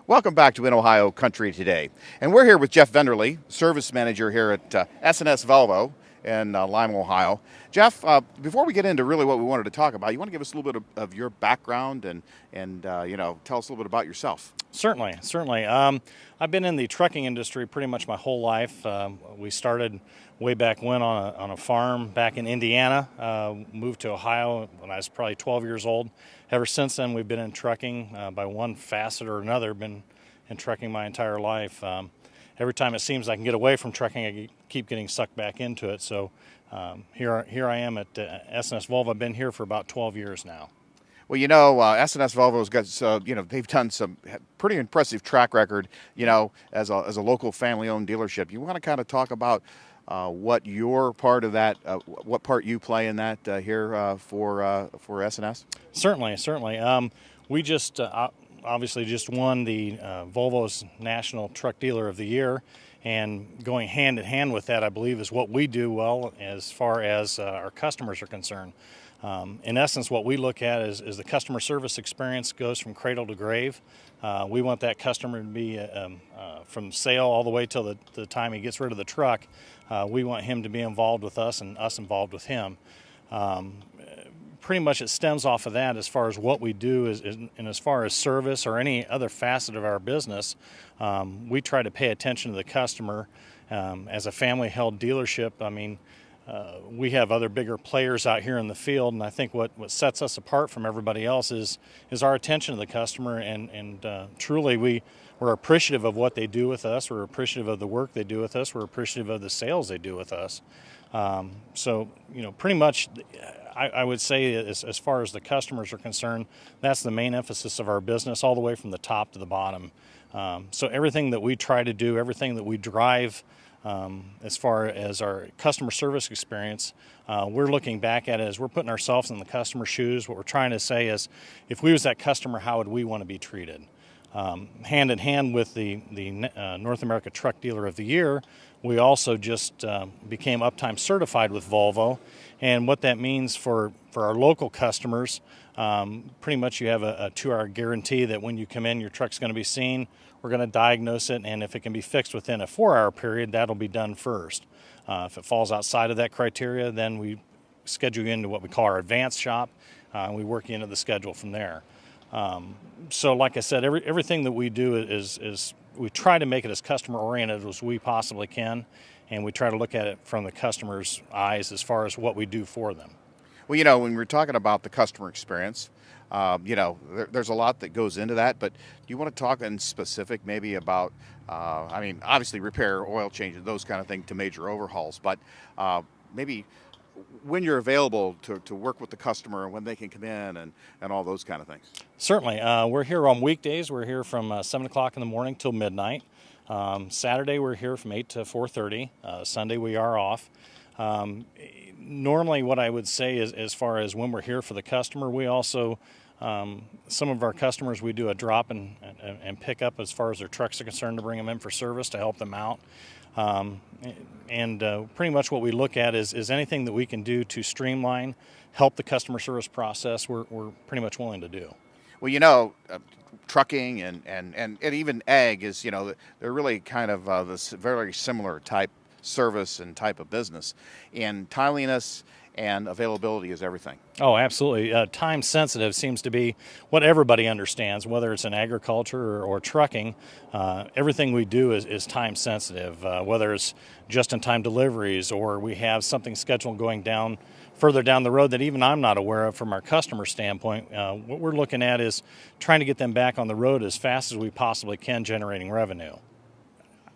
Welcome back to In Ohio Country Today. And we're here with Jeff Venderley, service manager here at S S Volvo in Lima, Ohio. Jeff, before we get into really what we wanted to talk about, you want to give us a little bit of your background and tell us a little bit about yourself. Certainly. I've been in the trucking industry pretty much my whole life. We started way back when on a farm back in Indiana, moved to Ohio when I was probably 12 years old. Ever since then, we've been in trucking by one facet or another, been in trucking my entire life. Every time it seems I can get away from trucking, I keep getting sucked back into it. So here I am at S S Volvo. I've been here for about 12 years now. Well, S S Volvo's got, they've done some pretty impressive track record, as a local family-owned dealership. You want to kind of talk about what your part of that, what part you play in that here for S&S? Certainly. We just obviously just won the Volvo's National Truck Dealer of the Year, and going hand in hand with that, I believe, is what we do well as far as our customers are concerned. In essence, what we look at is the customer service experience goes from cradle to grave. We want that customer to be from sale all the way till the time he gets rid of the truck. We want him to be involved with us and us involved with him. Pretty much it stems off of that as far as what we do and as far as service or any other facet of our business. We try to pay attention to the customer. As a family-held dealership, we have other bigger players out here in the field, and I think what sets us apart from everybody else is our attention to the customer, and truly we're appreciative of what they do with us. We're appreciative of the work they do with us. We're appreciative of the sales they do with us. Pretty much I would say as far as the customers are concerned, that's the main emphasis of our business all the way from the top to the bottom. So everything that we try to do, everything that we drive as far as our customer service experience, we're looking back at it as we're putting ourselves in the customer's shoes. What we're trying to say is, if we was that customer, how would we want to be treated? Hand in hand with the North America Truck Dealer of the Year, we also just became Uptime certified with Volvo. And what that means for our local customers, pretty much you have a 2-hour guarantee that when you come in, your truck's going to be seen. We're going to diagnose it, and if it can be fixed within a 4-hour period, that'll be done first. If it falls outside of that criteria, then we schedule you into what we call our advanced shop, and we work you into the schedule from there. So like I said, everything that we do is we try to make it as customer-oriented as we possibly can, and we try to look at it from the customer's eyes as far as what we do for them. Well, when we're talking about the customer experience, there's a lot that goes into that, but do you want to talk in specific maybe about, obviously repair, oil changes, those kind of things to major overhauls, but maybe when you're available to work with the customer and when they can come in and all those kind of things? Certainly. We're here on weekdays. We're here from 7 o'clock in the morning till midnight. Saturday we're here from 8 to 4:30. Sunday we are off. Normally what I would say is, as far as when we're here for the customer, we also, some of our customers, we do a drop and pick up as far as their trucks are concerned to bring them in for service to help them out. Pretty much what we look at is anything that we can do to streamline, help the customer service process, we're pretty much willing to do. Well, trucking and even ag is, they're really kind of this very similar type service and type of business, and timeliness and availability is everything. Oh, absolutely. Time sensitive seems to be what everybody understands, whether it's in agriculture or trucking. Everything we do is time sensitive, whether it's just-in-time deliveries or we have something scheduled going further down the road that even I'm not aware of from our customer standpoint. What we're looking at is trying to get them back on the road as fast as we possibly can, generating revenue.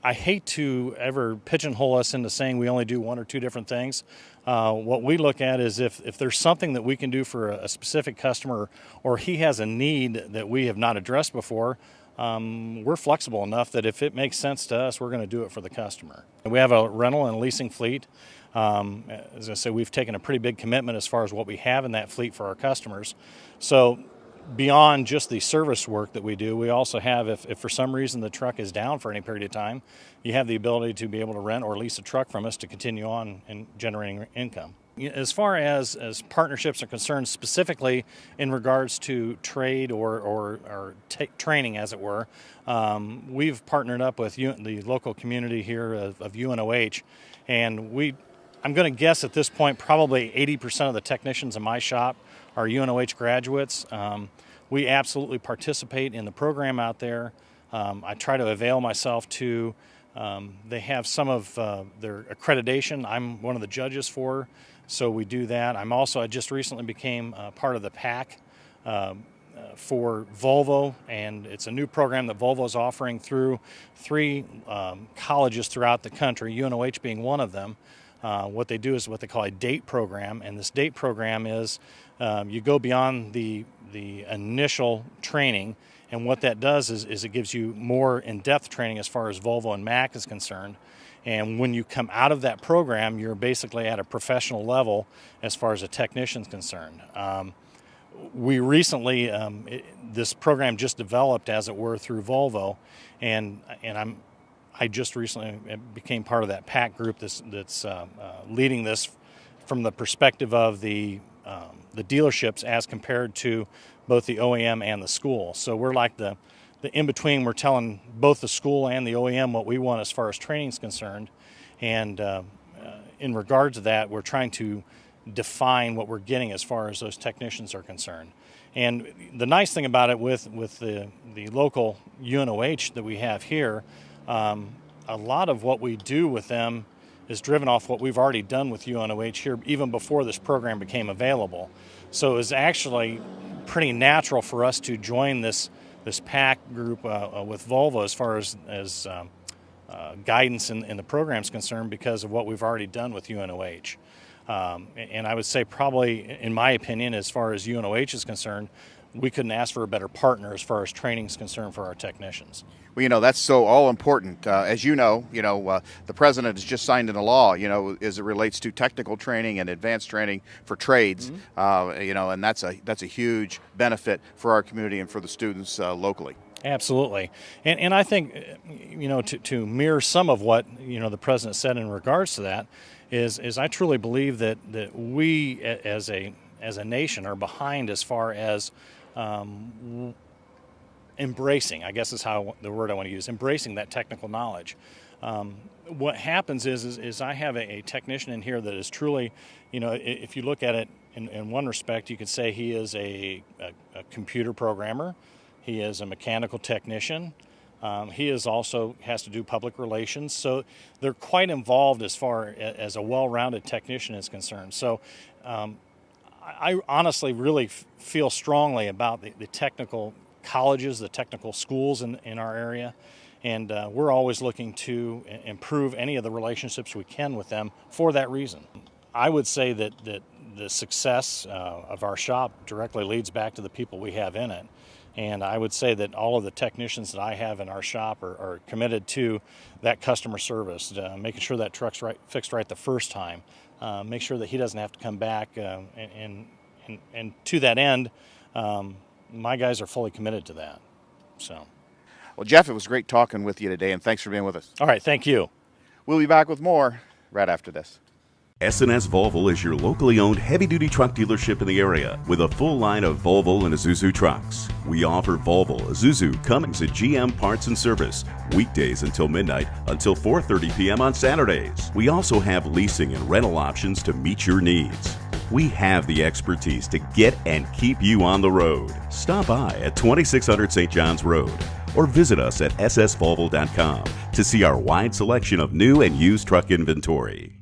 I hate to ever pigeonhole us into saying we only do one or two different things. What we look at is if there's something that we can do for a specific customer, or he has a need that we have not addressed before, we're flexible enough that if it makes sense to us, we're going to do it for the customer. We have a rental and leasing fleet. As I said, we've taken a pretty big commitment as far as what we have in that fleet for our customers. So beyond just the service work that we do, we also have, if for some reason the truck is down for any period of time, you have the ability to be able to rent or lease a truck from us to continue on in generating income. As far as partnerships are concerned, specifically in regards to trade or training, as it were, we've partnered up with the local community here of UNOH, and I'm going to guess at this point probably 80% of the technicians in my shop are UNOH graduates. We absolutely participate in the program out there. I try to avail myself to. They have some of their accreditation. I'm one of the judges for, so we do that. I just recently became part of the PAC for Volvo, and it's a new program that Volvo is offering through 3 colleges throughout the country, UNOH being one of them. What they do is what they call a DATE program, and this DATE program is you go beyond the initial training. And what that does is it gives you more in-depth training as far as Volvo and Mack is concerned. And when you come out of that program, you're basically at a professional level as far as a technician is concerned. We recently, this program just developed, as it were, through Volvo, and I just recently became part of that PAC group that's leading this from the perspective of the dealerships as compared to both the OEM and the school. So we're like the in-between. We're telling both the school and the OEM what we want as far as training is concerned. And in regards to that, we're trying to define what we're getting as far as those technicians are concerned. And the nice thing about it with the local UNOH that we have here, a lot of what we do with them is driven off what we've already done with UNOH here even before this program became available. So it was actually pretty natural for us to join this PAC group with Volvo as far as guidance in the program is concerned because of what we've already done with UNOH. And I would say probably, in my opinion, as far as UNOH is concerned, we couldn't ask for a better partner as far as training is concerned for our technicians. Well, that's so all important. As you know, the president has just signed into law, as it relates to technical training and advanced training for trades, and that's a huge benefit for our community and for the students locally. Absolutely. And I think, to mirror some of what, the president said in regards to that is I truly believe that we as a nation are behind as far as embracing, I guess is how the word I want to use, embracing that technical knowledge. What happens is I have a technician in here that is truly, if you look at it in one respect, you could say he is a computer programmer. He is a mechanical technician. He is also has to do public relations. So they're quite involved as far as a well-rounded technician is concerned. So I honestly really feel strongly about the technical colleges, the technical schools in our area, and we're always looking to improve any of the relationships we can with them for that reason. I would say that the success of our shop directly leads back to the people we have in it, and I would say that all of the technicians that I have in our shop are committed to that customer service, making sure that truck's fixed right the first time, make sure that he doesn't have to come back, and to that end, my guys are fully committed to that. So, well, Jeff, it was great talking with you today, and thanks for being with us. All right, thank you. We'll be back with more right after this. S S Volvo is your locally owned heavy-duty truck dealership in the area with a full line of Volvo and Isuzu trucks. We offer Volvo, Isuzu, Cummins, and GM parts and service weekdays until midnight until 4:30 p.m. on Saturdays. We also have leasing and rental options to meet your needs. We have the expertise to get and keep you on the road. Stop by at 2600 St. John's Road or visit us at ssvolvo.com to see our wide selection of new and used truck inventory.